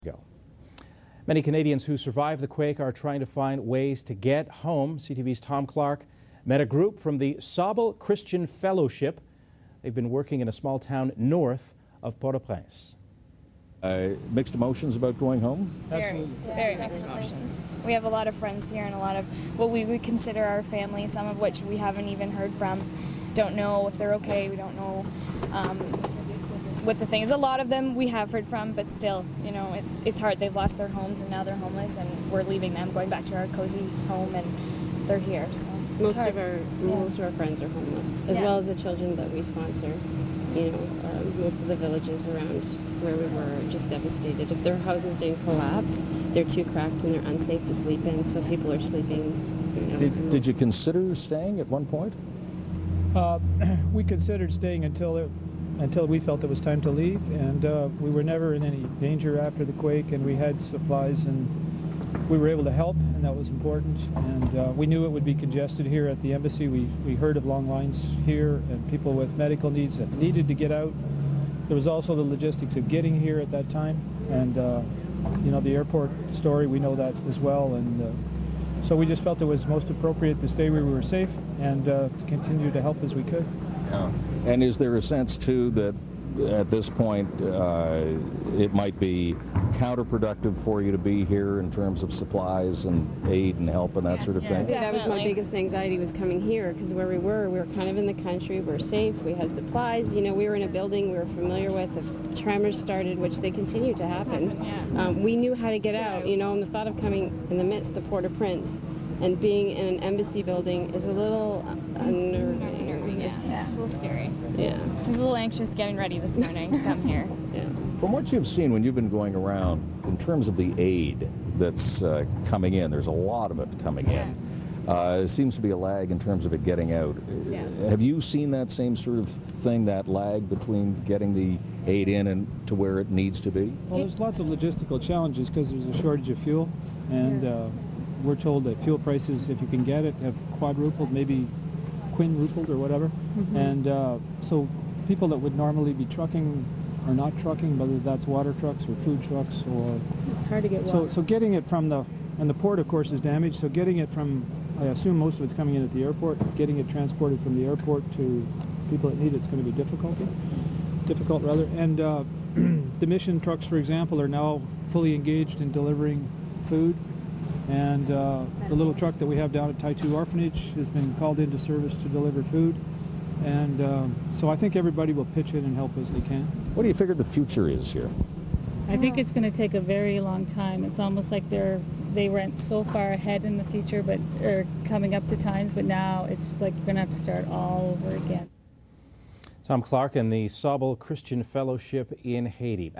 Go. Many Canadians who survived the quake are trying to find ways to get home. CTV's Tom Clarke met a group from the Sauble Christian Fellowship. They've been working in a small town north of Port-au-Prince. Mixed emotions about going home? Very mixed emotions. We have a lot of friends here and a lot of what we would consider our family, some of which we haven't even heard from. Don't know if they're okay. We don't know what the thing is. A lot of them we have heard from, but still, you know, it's hard. They've lost their homes and now they're homeless, and we're leaving them, going back to our cozy home, and they're here. So most of our friends are homeless, as well as the children that we sponsor. You know, most of the villages around where we were are just devastated. If their houses didn't collapse, they're too cracked and they're unsafe to sleep in, so people are sleeping. You know, did you consider staying at one point? We considered staying until we felt it was time to leave, and we were never in any danger after the quake, and we had supplies and we were able to help, and that was important. And we knew it would be congested here at the embassy. We heard of long lines here and people with medical needs that needed to get out. There was also the logistics of getting here at that time, and you know, the airport story, we know that as well. And so we just felt it was most appropriate to stay where we were safe and to continue to help as we could. Yeah. And is there a sense, too, that at this point it might be counterproductive for you to be here in terms of supplies and aid and help and that sort of thing? That was my biggest anxiety, was coming here, because where we were kind of in the country, we're safe, we had supplies, you know, we were in a building we were familiar with. If tremors started, which they continue to happen, we knew how to get out, you know, and the thought of coming in the midst of Port-au-Prince and being in an embassy building is a little unnerving. It's a little scary. Yeah. I was a little anxious getting ready this morning to come here. Yeah. From what you've seen when you've been going around, in terms of the aid that's coming in, there's a lot of it coming in. It seems to be a lag in terms of it getting out. Have you seen that same sort of thing, that lag between getting the aid in and to where it needs to be? Well, there's lots of logistical challenges because there's a shortage of fuel, and we're told that fuel prices, if you can get it, have quadrupled, maybe quintupled or whatever. And so people that would normally be trucking are not trucking, whether that's water trucks or food trucks, or it's hard to get water. So getting it from and the port, of course, is damaged, so getting it from, I assume most of it's coming in at the airport, getting it transported from the airport to people that need it's going to be difficult. And the mission trucks, for example, are now fully engaged in delivering food. And the little truck that we have down at Taitu Orphanage has been called into service to deliver food. And so I think everybody will pitch in and help as they can. What do you figure the future is here? I think it's going to take a very long time. It's almost like they went so far ahead in the future, but are coming up to times, but now it's just like you're going to have to start all over again. Tom Clarke and the Sauble Christian Fellowship in Haiti.